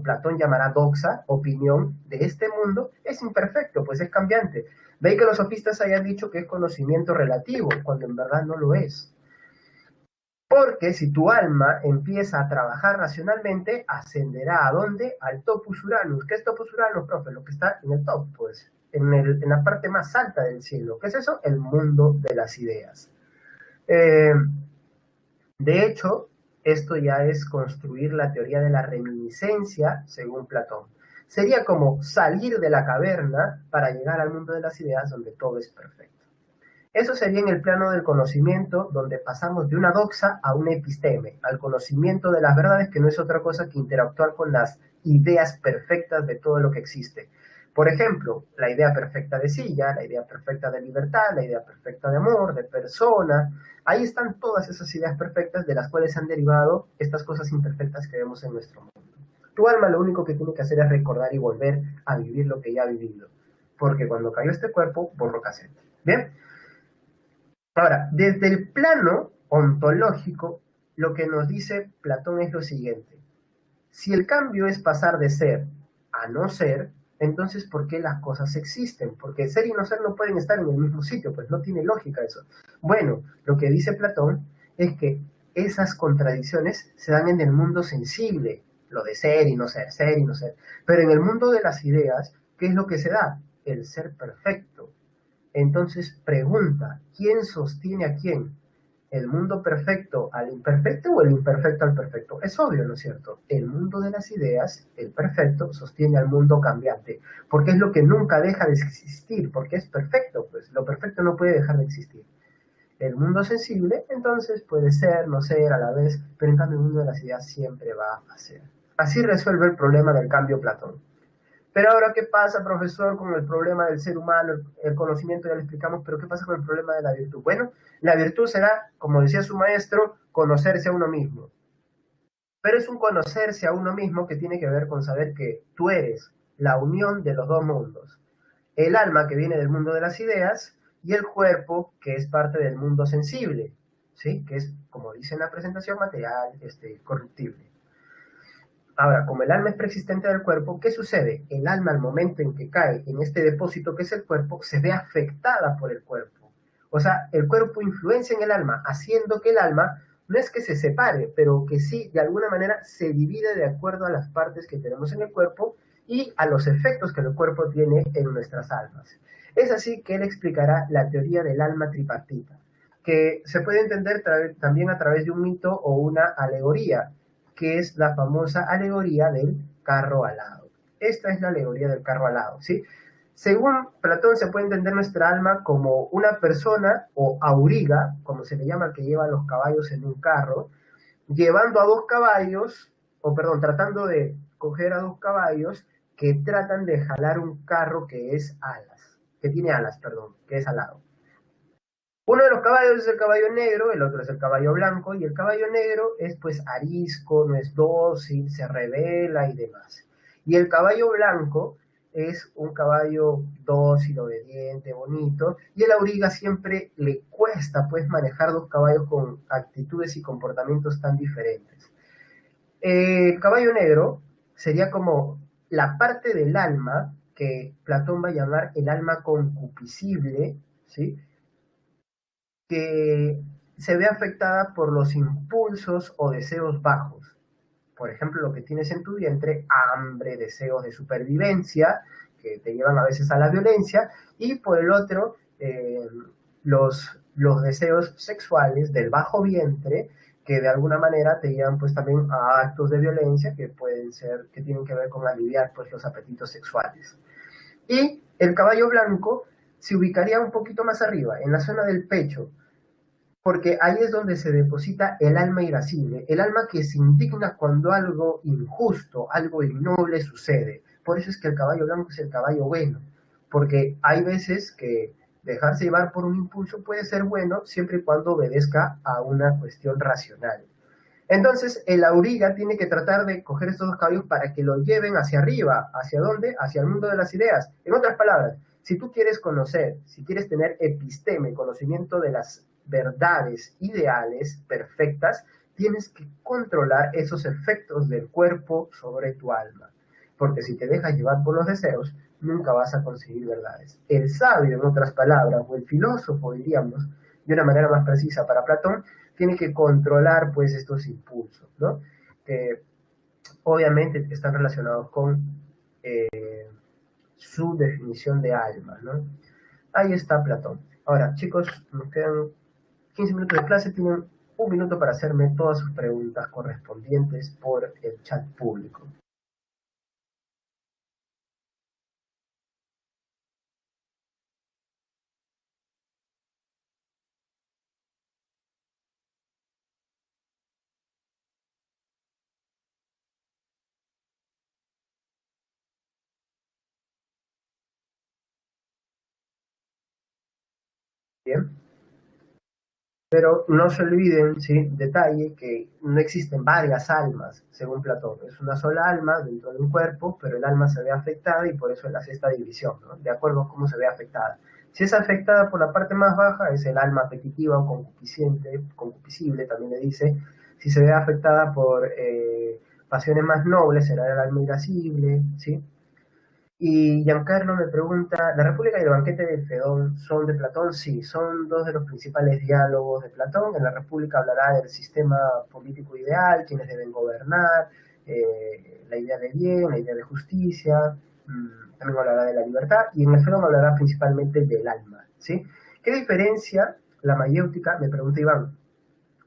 Platón llamará doxa, opinión de este mundo, es imperfecto, pues es cambiante. Veis que los sofistas hayan dicho que es conocimiento relativo, cuando en verdad no lo es. Porque si tu alma empieza a trabajar racionalmente, ascenderá ¿a dónde? Al topus Uranus. ¿Qué es topus Uranus, profe? Lo que está en el top, pues, en la parte más alta del cielo. ¿Qué es eso? El mundo de las ideas. De hecho, esto ya es construir la teoría de la reminiscencia, según Platón. Sería como salir de la caverna para llegar al mundo de las ideas donde todo es perfecto. Eso sería en el plano del conocimiento, donde pasamos de una doxa a una episteme, al conocimiento de las verdades, que no es otra cosa que interactuar con las ideas perfectas de todo lo que existe. Por ejemplo, la idea perfecta de silla, la idea perfecta de libertad, la idea perfecta de amor, de persona. Ahí están todas esas ideas perfectas de las cuales han derivado estas cosas imperfectas que vemos en nuestro mundo. Tu alma lo único que tiene que hacer es recordar y volver a vivir lo que ya ha vivido, porque cuando cayó este cuerpo, borró cassette. ¿Bien? Ahora, desde el plano ontológico, lo que nos dice Platón es lo siguiente. Si el cambio es pasar de ser a no ser, Entonces, ¿por qué las cosas existen? Porque ser y no ser no pueden estar en el mismo sitio, pues no tiene lógica eso. Bueno, lo que dice Platón es que esas contradicciones se dan en el mundo sensible, lo de ser y no ser, ser y no ser. Pero en el mundo de las ideas, ¿qué es lo que se da? El ser perfecto. Entonces pregunta, ¿quién sostiene a quién? ¿El mundo perfecto al imperfecto o el imperfecto al perfecto? Es obvio, ¿no es cierto? El mundo de las ideas, el perfecto, sostiene al mundo cambiante, porque es lo que nunca deja de existir, porque es perfecto, pues lo perfecto no puede dejar de existir. El mundo sensible, entonces, puede ser, no ser a la vez, pero en cambio el mundo de las ideas siempre va a ser. Así resuelve el problema del cambio Platón. Pero ahora, ¿qué pasa, profesor, con el problema del ser humano? El conocimiento ya lo explicamos, pero ¿qué pasa con el problema de la virtud? Bueno, la virtud será, como decía su maestro, conocerse a uno mismo. Pero es un conocerse a uno mismo que tiene que ver con saber que tú eres la unión de los dos mundos. El alma que viene del mundo de las ideas y el cuerpo que es parte del mundo sensible, ¿sí? Que es, como dice en la presentación, material, corruptible. Ahora, como el alma es preexistente del cuerpo, ¿qué sucede? El alma al momento en que cae en este depósito que es el cuerpo, se ve afectada por el cuerpo. O sea, el cuerpo influencia en el alma, haciendo que el alma no es que se separe, pero que sí, de alguna manera, se divide de acuerdo a las partes que tenemos en el cuerpo y a los efectos que el cuerpo tiene en nuestras almas. Es así que él explicará la teoría del alma tripartita, que se puede entender también a través de un mito o una alegoría, que es la famosa alegoría del carro alado. Esta es la alegoría del carro alado, ¿sí? Según Platón se puede entender nuestra alma como una persona o auriga, como se le llama al que lleva a los caballos en un carro, llevando a dos caballos, o perdón, tratando de coger a dos caballos que tratan de jalar un carro que es alas, que tiene alas, perdón, que es alado. Uno de los caballos es el caballo negro, el otro es el caballo blanco, y el caballo negro es pues arisco, no es dócil, se revela y demás. Y el caballo blanco es un caballo dócil, obediente, bonito, y el auriga siempre le cuesta pues manejar dos caballos con actitudes y comportamientos tan diferentes. El caballo negro sería como la parte del alma que Platón va a llamar el alma concupiscible, ¿sí? Que se ve afectada por los impulsos o deseos bajos. Por ejemplo, lo que tienes en tu vientre, hambre, deseos de supervivencia, que te llevan a veces a la violencia, y por el otro, los deseos sexuales del bajo vientre, que de alguna manera te llevan pues también a actos de violencia que pueden ser, que tienen que ver con aliviar pues los apetitos sexuales. Y el caballo blanco se ubicaría un poquito más arriba, en la zona del pecho, porque ahí es donde se deposita el alma irascible, el alma que se indigna cuando algo injusto, algo innoble sucede. Por eso es que el caballo blanco es el caballo bueno, porque hay veces que dejarse llevar por un impulso puede ser bueno siempre y cuando obedezca a una cuestión racional. Entonces, el auriga tiene que tratar de coger estos dos caballos para que lo lleven hacia arriba. ¿Hacia dónde? Hacia el mundo de las ideas. En otras palabras, si tú quieres conocer, si quieres tener episteme, conocimiento de las verdades ideales perfectas, tienes que controlar esos efectos del cuerpo sobre tu alma. Porque si te dejas llevar por los deseos, nunca vas a conseguir verdades. El sabio, en otras palabras, o el filósofo, diríamos, de una manera más precisa para Platón, tiene que controlar pues estos impulsos, ¿no? Que obviamente están relacionados con su definición de alma, ¿no? Ahí está Platón. Ahora, chicos, nos quedan 15 minutos de clase, tienen un minuto para hacerme todas sus preguntas correspondientes por el chat público. Bien, pero no se olviden, ¿sí? Detalle, que no existen varias almas, según Platón. Es una sola alma dentro de un cuerpo, pero el alma se ve afectada y por eso es la sexta división, ¿no? De acuerdo a cómo se ve afectada. Si es afectada por la parte más baja, es el alma apetitiva o concupisciente, concupiscible también le dice. Si se ve afectada por pasiones más nobles, será el alma irascible, ¿sí? Y Giancarlo me pregunta, ¿la República y el banquete de Fedón son de Platón? Sí, son dos de los principales diálogos de Platón. En la República hablará del sistema político ideal, quienes deben gobernar, la idea de bien, la idea de justicia, también hablará de la libertad, y en el Fedón hablará principalmente del alma, ¿sí? ¿Qué diferencia la mayéutica, me pregunta Iván,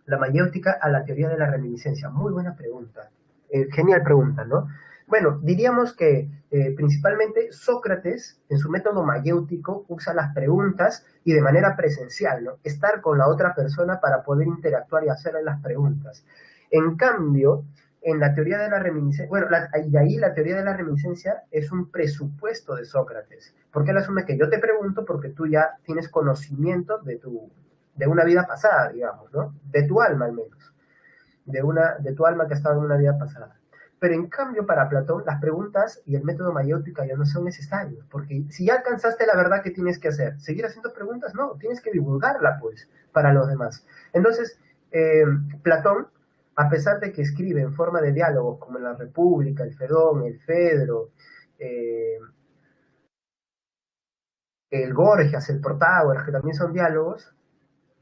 la mayéutica a la teoría de la reminiscencia? Muy buena pregunta. Genial pregunta, ¿no? Bueno, diríamos que principalmente Sócrates, en su método mayéutico, usa las preguntas y de manera presencial, ¿no? Estar con la otra persona para poder interactuar y hacerle las preguntas. En cambio, en la teoría de la reminiscencia, bueno, y ahí la teoría de la reminiscencia es un presupuesto de Sócrates, porque él asume que yo te pregunto porque tú ya tienes conocimiento de una vida pasada, digamos, ¿no? De tu alma al menos, de tu alma que ha estado en una vida pasada. Pero en cambio, para Platón, las preguntas y el método mayéutica ya no son necesarios, porque si ya alcanzaste la verdad, ¿qué tienes que hacer? ¿Seguir haciendo preguntas? No, tienes que divulgarla, pues, para los demás. Entonces, eh, Platón, a pesar de que escribe en forma de diálogos, como en la República, el Fedón, el Fedro, eh, el Gorgias, el Protágoras, que también son diálogos,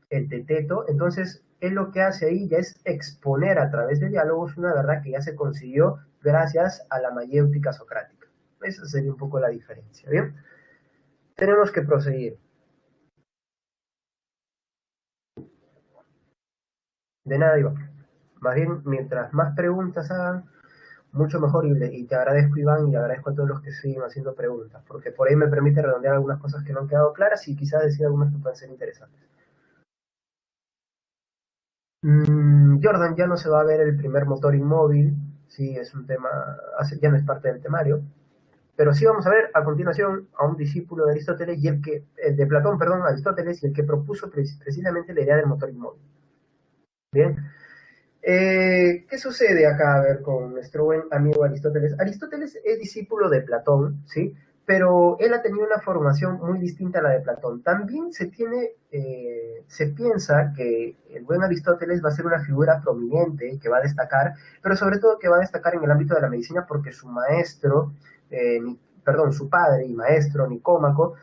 el teteto, entonces él lo que hace ahí ya es exponer a través de diálogos una verdad que ya se consiguió gracias a la mayéutica socrática. Esa sería un poco la diferencia, ¿bien? Tenemos que proseguir. De nada, Iván. Más bien, mientras más preguntas hagan, mucho mejor, y te agradezco, Iván, y agradezco a todos los que siguen haciendo preguntas, porque por ahí me permite redondear algunas cosas que no han quedado claras y quizás decir algunas que puedan ser interesantes. Jordan, ya no se va a ver el primer motor inmóvil, sí, es un tema, ya no es parte del temario, pero sí vamos a ver a continuación a un discípulo de Aristóteles y de Platón, perdón, Aristóteles, y el que propuso precisamente la idea del motor inmóvil. Bien. ¿Qué sucede acá, a ver, con nuestro buen amigo Aristóteles? Aristóteles es discípulo de Platón, ¿sí? Pero él ha tenido una formación muy distinta a la de Platón. También se piensa que el buen Aristóteles va a ser una figura prominente, que va a destacar, pero sobre todo que va a destacar en el ámbito de la medicina porque su maestro, perdón, su padre y maestro Nicómaco,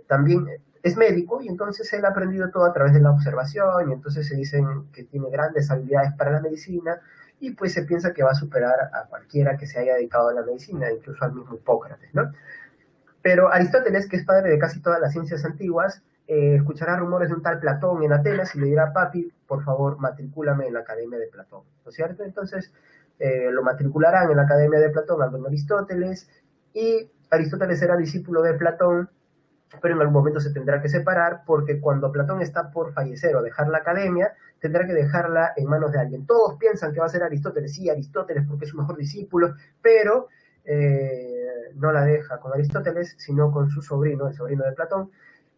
también es médico y entonces él ha aprendido todo a través de la observación y entonces se dicen que tiene grandes habilidades para la medicina y pues se piensa que va a superar a cualquiera que se haya dedicado a la medicina, incluso al mismo Hipócrates, ¿no? Pero Aristóteles, que es padre de casi todas las ciencias antiguas, escuchará rumores de un tal Platón en Atenas y le dirá, papi, por favor, matricúlame en la Academia de Platón, ¿no es cierto? Entonces lo matricularán en la Academia de Platón al buen Aristóteles y Aristóteles era discípulo de Platón, pero en algún momento se tendrá que separar porque cuando Platón está por fallecer o dejar la academia, tendrá que dejarla en manos de alguien. Todos piensan que va a ser Aristóteles, sí, Aristóteles porque es su mejor discípulo, pero no la deja con Aristóteles, sino con su sobrino, el sobrino de Platón,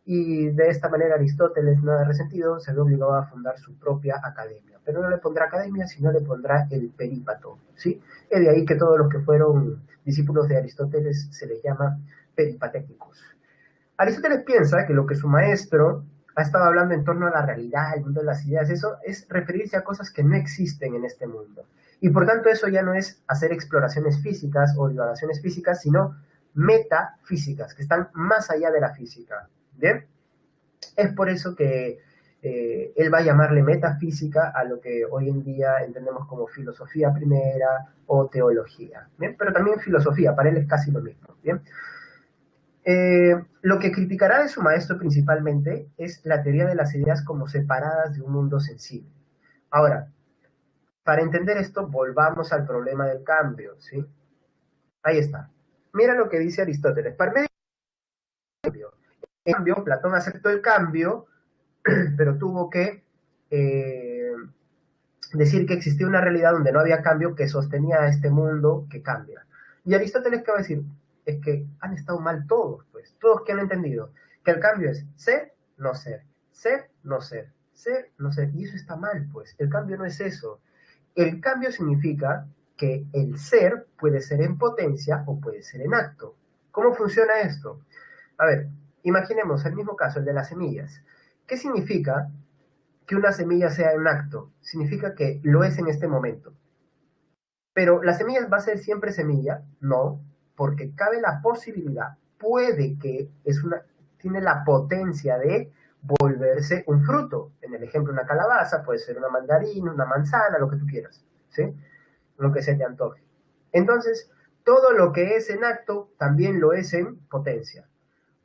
y de esta manera Aristóteles, nada resentido, se ve obligado a fundar su propia academia. Pero no le pondrá academia, sino le pondrá el perípato, ¿sí? Es de ahí que todos los que fueron discípulos de Aristóteles se les llama peripatéticos. Aristóteles piensa que lo que su maestro ha estado hablando en torno a la realidad, el mundo de las ideas, eso es referirse a cosas que no existen en este mundo. Y por tanto eso ya no es hacer exploraciones físicas o divagaciones físicas, sino metafísicas, que están más allá de la física. ¿Bien? Es por eso que él va a llamarle metafísica a lo que hoy en día entendemos como filosofía primera o teología. ¿Bien? Pero también filosofía, para él es casi lo mismo. ¿Bien? Lo que criticará de su maestro principalmente es la teoría de las ideas como separadas de un mundo sensible. Ahora, para entender esto, volvamos al problema del cambio, ¿sí? Ahí está. Mira lo que dice Aristóteles. Para medio cambio. En cambio, Platón aceptó el cambio, pero tuvo que decir que existía una realidad donde no había cambio que sostenía a este mundo que cambia. Y Aristóteles, ¿qué va a decir? Es que han estado mal todos, pues, todos que han entendido que el cambio es ser, no ser, ser, no ser, ser, no ser, y eso está mal, pues, el cambio no es eso. El cambio significa que el ser puede ser en potencia o puede ser en acto. ¿Cómo funciona esto? A ver, imaginemos el mismo caso, el de las semillas. ¿Qué significa que una semilla sea un acto? Significa que lo es en este momento. Pero ¿la semilla va a ser siempre semilla? No, porque cabe la posibilidad, puede que tiene la potencia de volverse un fruto. En el ejemplo, una calabaza, puede ser una mandarina, una manzana, lo que tú quieras, ¿sí? Lo que se te antoje. Entonces, todo lo que es en acto también lo es en potencia.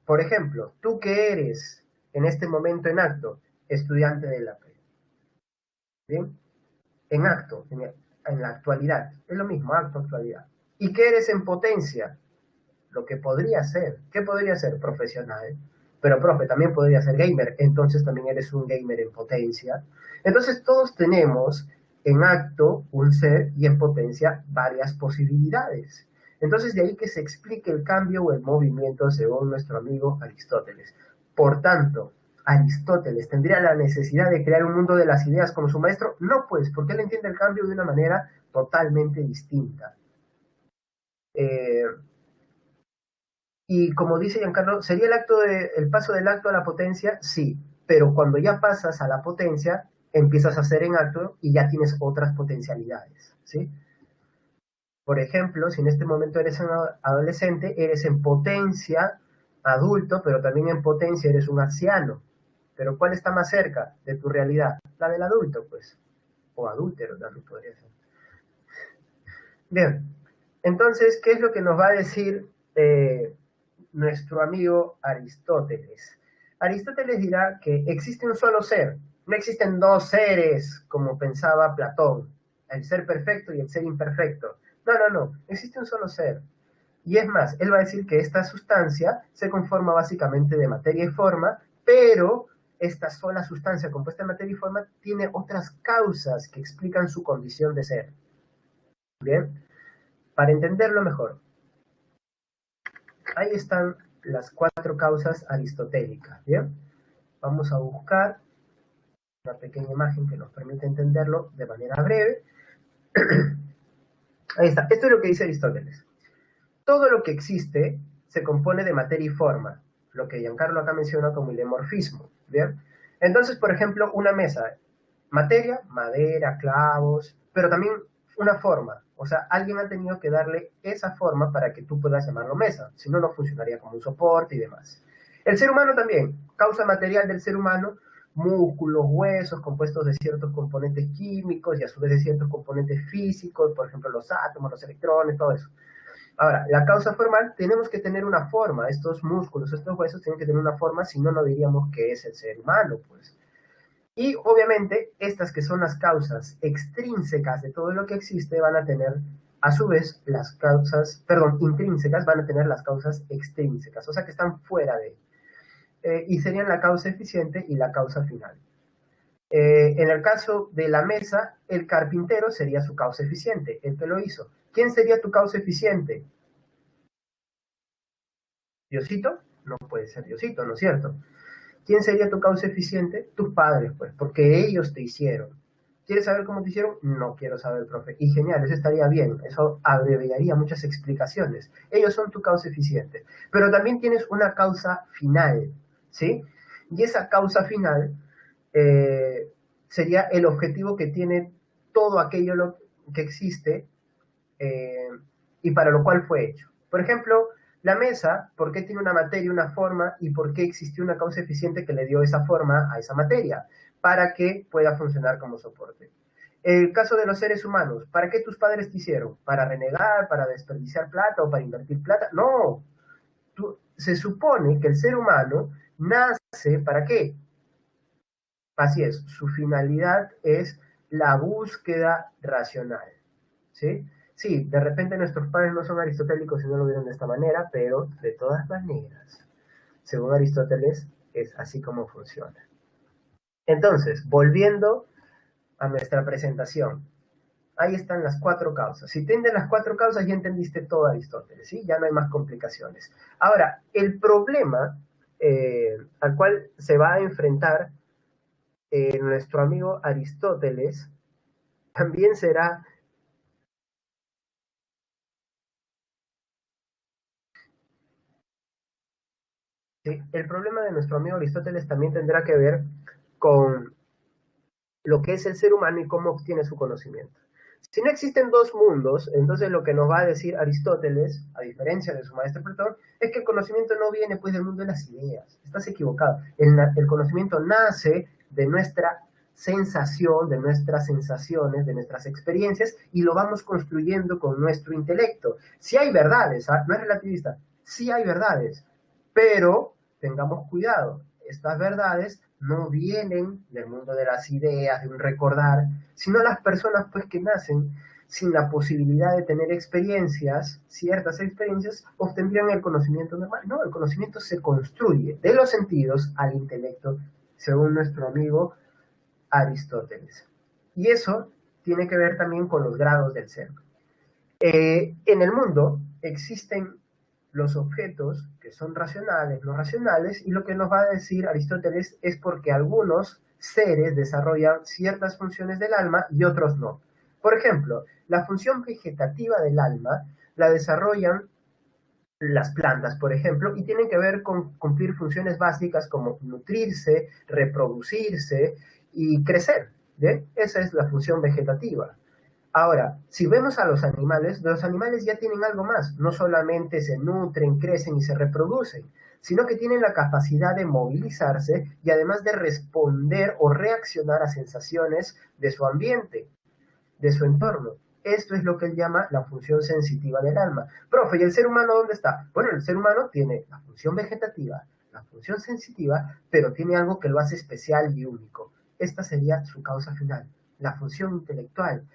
Por ejemplo, tú que eres en este momento en acto, estudiante de la pre, ¿bien? En acto, en la actualidad, es lo mismo, acto, actualidad. ¿Y qué eres en potencia? Lo que podría ser, ¿qué podría ser? Profesional. Pero, profe, también podría ser gamer, entonces también eres un gamer en potencia. Entonces, todos tenemos en acto un ser y en potencia varias posibilidades. Entonces, de ahí que se explique el cambio o el movimiento según nuestro amigo Aristóteles. Por tanto, Aristóteles tendría la necesidad de crear un mundo de las ideas como su maestro. No, pues, porque él entiende el cambio de una manera totalmente distinta. Y como dice Giancarlo, ¿sería el paso del acto a la potencia? Sí, pero cuando ya pasas a la potencia, empiezas a hacer en acto y ya tienes otras potencialidades, ¿sí? Por ejemplo, si en este momento eres un adolescente, eres en potencia adulto, pero también en potencia eres un anciano. Pero ¿cuál está más cerca de tu realidad? La del adulto, pues. O adúltero también podría ser. Bien, entonces, ¿qué es lo que nos va a decir nuestro amigo Aristóteles? Aristóteles dirá que existe un solo ser, no existen dos seres como pensaba Platón, el ser perfecto y el ser imperfecto. No, no, no, existe un solo ser. Y es más, él va a decir que esta sustancia se conforma básicamente de materia y forma, pero esta sola sustancia compuesta de materia y forma tiene otras causas que explican su condición de ser. Bien, para entenderlo mejor, ahí están las 4 causas aristotélicas, ¿bien? Vamos a buscar una pequeña imagen que nos permite entenderlo de manera breve. Ahí está, esto es lo que dice Aristóteles. Todo lo que existe se compone de materia y forma, lo que Giancarlo acá menciona como el hemorfismo, ¿bien? Entonces, por ejemplo, una mesa, materia, madera, clavos, pero también una forma. O sea, alguien ha tenido que darle esa forma para que tú puedas llamarlo mesa, si no, no funcionaría como un soporte y demás. El ser humano también, causa material del ser humano, músculos, huesos, compuestos de ciertos componentes químicos y a su vez de ciertos componentes físicos, por ejemplo, los átomos, los electrones, todo eso. Ahora, la causa formal, tenemos que tener una forma, estos músculos, estos huesos tienen que tener una forma, si no, no diríamos que es el ser humano, pues. Y obviamente, estas que son las causas extrínsecas de todo lo que existe van a tener, a su vez, las causas, perdón, intrínsecas van a tener las causas extrínsecas, o sea que están fuera de, y serían la causa eficiente y la causa final. En el caso de la mesa, el carpintero sería su causa eficiente, el que lo hizo. ¿Quién sería tu causa eficiente? ¿Diosito? No puede ser Diosito, ¿no es cierto? ¿Quién sería tu causa eficiente? Tus padres, pues, porque ellos te hicieron. ¿Quieres saber cómo te hicieron? No quiero saber, profe. Y genial, eso estaría bien. Eso abreviaría muchas explicaciones. Ellos son tu causa eficiente. Pero también tienes una causa final, ¿sí? Y esa causa final sería el objetivo que tiene todo aquello que existe eh, y para lo cual fue hecho. Por ejemplo, la mesa, ¿por qué tiene una materia, una forma y por qué existió una causa eficiente que le dio esa forma a esa materia? Para que pueda funcionar como soporte. El caso de los seres humanos, ¿para qué tus padres te hicieron? ¿Para renegar, para desperdiciar plata o para invertir plata? No, se supone que el ser humano nace ¿para qué? Así es, su finalidad es la búsqueda racional, ¿sí? Sí, de repente nuestros padres no son aristotélicos y no lo vieron de esta manera, pero de todas maneras, según Aristóteles, es así como funciona. Entonces, volviendo a nuestra presentación, ahí están las 4 causas. Si entiendes las 4 causas, ya entendiste todo Aristóteles, ¿sí? Ya no hay más complicaciones. Ahora, el problema al cual se va a enfrentar nuestro amigo Aristóteles también será. Sí, el problema de nuestro amigo Aristóteles también tendrá que ver con lo que es el ser humano y cómo obtiene su conocimiento. Si no existen dos mundos, entonces lo que nos va a decir Aristóteles, a diferencia de su maestro Platón, es que el conocimiento no viene pues del mundo de las ideas. Estás equivocado. El conocimiento nace de nuestra sensación, de nuestras sensaciones, de nuestras experiencias, y lo vamos construyendo con nuestro intelecto. Sí hay verdades, ¿ah? No es relativista, sí hay verdades, pero tengamos cuidado. Estas verdades no vienen del mundo de las ideas, de un recordar, sino las personas pues que nacen sin la posibilidad de tener experiencias, ciertas experiencias, obtendrían el conocimiento normal. No, el conocimiento se construye de los sentidos al intelecto, según nuestro amigo Aristóteles. Y eso tiene que ver también con los grados del ser. En el mundo existen los objetos que son racionales, no racionales, y lo que nos va a decir Aristóteles es porque algunos seres desarrollan ciertas funciones del alma y otros no. Por ejemplo, la función vegetativa del alma la desarrollan las plantas, por ejemplo, y tienen que ver con cumplir funciones básicas como nutrirse, reproducirse y crecer. ¿Bien? Esa es la función vegetativa. Ahora, si vemos a los animales ya tienen algo más. No solamente se nutren, crecen y se reproducen, sino que tienen la capacidad de movilizarse y además de responder o reaccionar a sensaciones de su ambiente, de su entorno. Esto es lo que él llama la función sensitiva del alma. Profe, ¿y el ser humano dónde está? Bueno, el ser humano tiene la función vegetativa, la función sensitiva, pero tiene algo que lo hace especial y único. Esta sería su causa final, la función intelectual.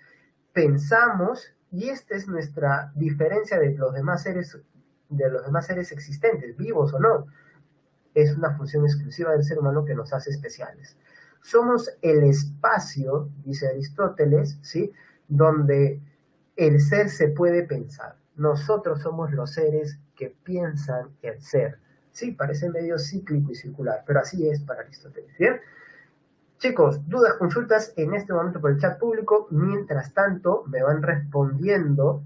Pensamos, y esta es nuestra diferencia de los demás seres existentes, vivos o no, es una función exclusiva del ser humano que nos hace especiales. Somos el espacio, dice Aristóteles, ¿sí? Donde el ser se puede pensar. Nosotros somos los seres que piensan el ser. Sí, parece medio cíclico y circular, pero así es para Aristóteles. ¿Bien? Chicos, dudas, consultas en este momento por el chat público. Mientras tanto, me van respondiendo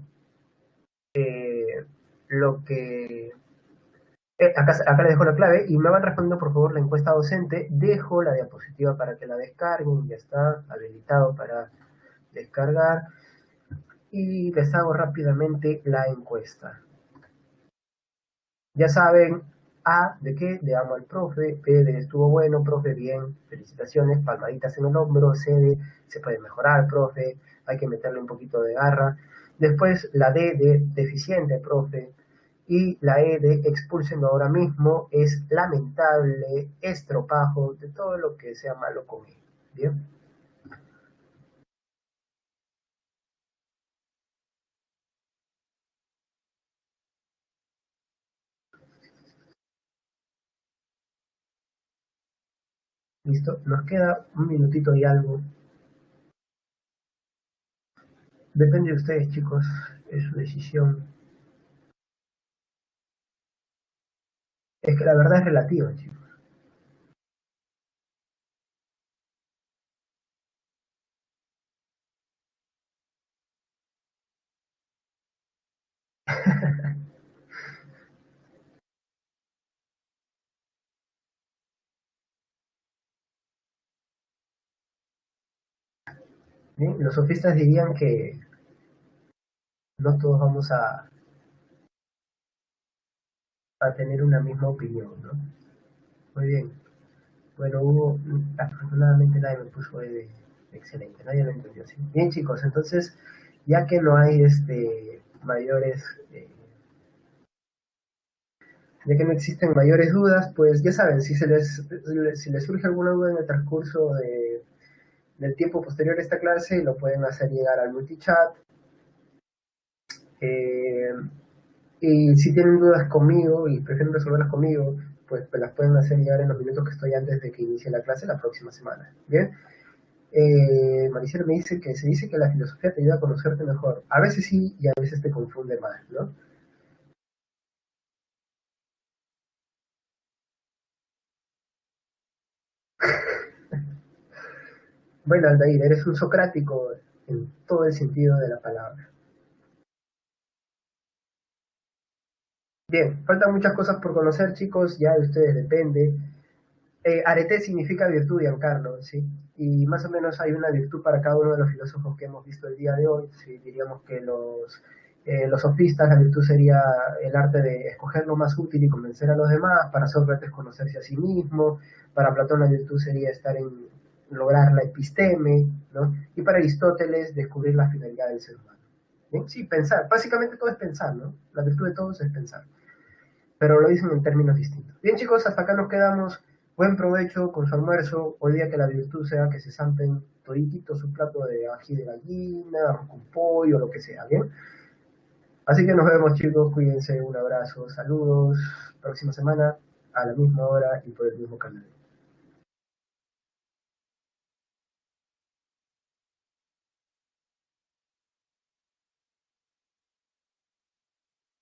eh, lo que... acá les dejo la clave y me van respondiendo por favor la encuesta docente. Dejo la diapositiva para que la descarguen. Ya está habilitado para descargar. Y les hago rápidamente la encuesta. Ya saben, A de qué, de amo al profe, B de estuvo bueno, profe, bien, felicitaciones, palmaditas en el hombro, C de se puede mejorar, profe, hay que meterle un poquito de garra. Después la D de deficiente, profe, y la E de expúlsenlo ahora mismo, es lamentable, estropajo, de todo lo que sea malo con él. ¿Bien? Listo, nos queda un minutito y algo. Depende de ustedes, chicos, es su decisión. Es que la verdad es relativa, chicos. ¿Bien? Los sofistas dirían que no todos vamos a tener una misma opinión, ¿no? Muy bien. Bueno, Hugo, afortunadamente nadie me puso de excelente, nadie lo entendió así. Bien, chicos, entonces, ya que no hay mayores, ya que no existen mayores dudas, pues ya saben, si les surge alguna duda en el transcurso del tiempo posterior a esta clase, lo pueden hacer llegar al multichat. Eh, y si tienen dudas conmigo y prefieren resolverlas conmigo, pues las pueden hacer llegar en los minutos que estoy antes de que inicie la clase la próxima semana. Bien. Maricel me dice que se dice que la filosofía te ayuda a conocerte mejor. A veces sí y a veces te confunde más, ¿no? Bueno, Aldair, eres un socrático en todo el sentido de la palabra. Bien, faltan muchas cosas por conocer, chicos, ya de ustedes depende. Arete significa virtud, Giancarlo, ¿sí? y más o menos hay una virtud para cada uno de los filósofos que hemos visto el día de hoy. Si diríamos que los sofistas, la virtud sería el arte de escoger lo más útil y convencer a los demás. Para Sócrates, conocerse a sí mismo. Para Platón, la virtud sería estar en lograr la episteme, ¿no? Y para Aristóteles, descubrir la finalidad del ser humano. ¿Bien? Sí, pensar. Básicamente todo es pensar, ¿no? La virtud de todos es pensar. Pero lo dicen en términos distintos. Bien, chicos, hasta acá nos quedamos. Buen provecho con su almuerzo. Hoy día que la virtud sea que se zampen toditito su plato de ají de gallina, arroz con pollo, lo que sea, ¿bien? Así que nos vemos, chicos. Cuídense. Un abrazo. Saludos. Próxima semana a la misma hora y por el mismo canal.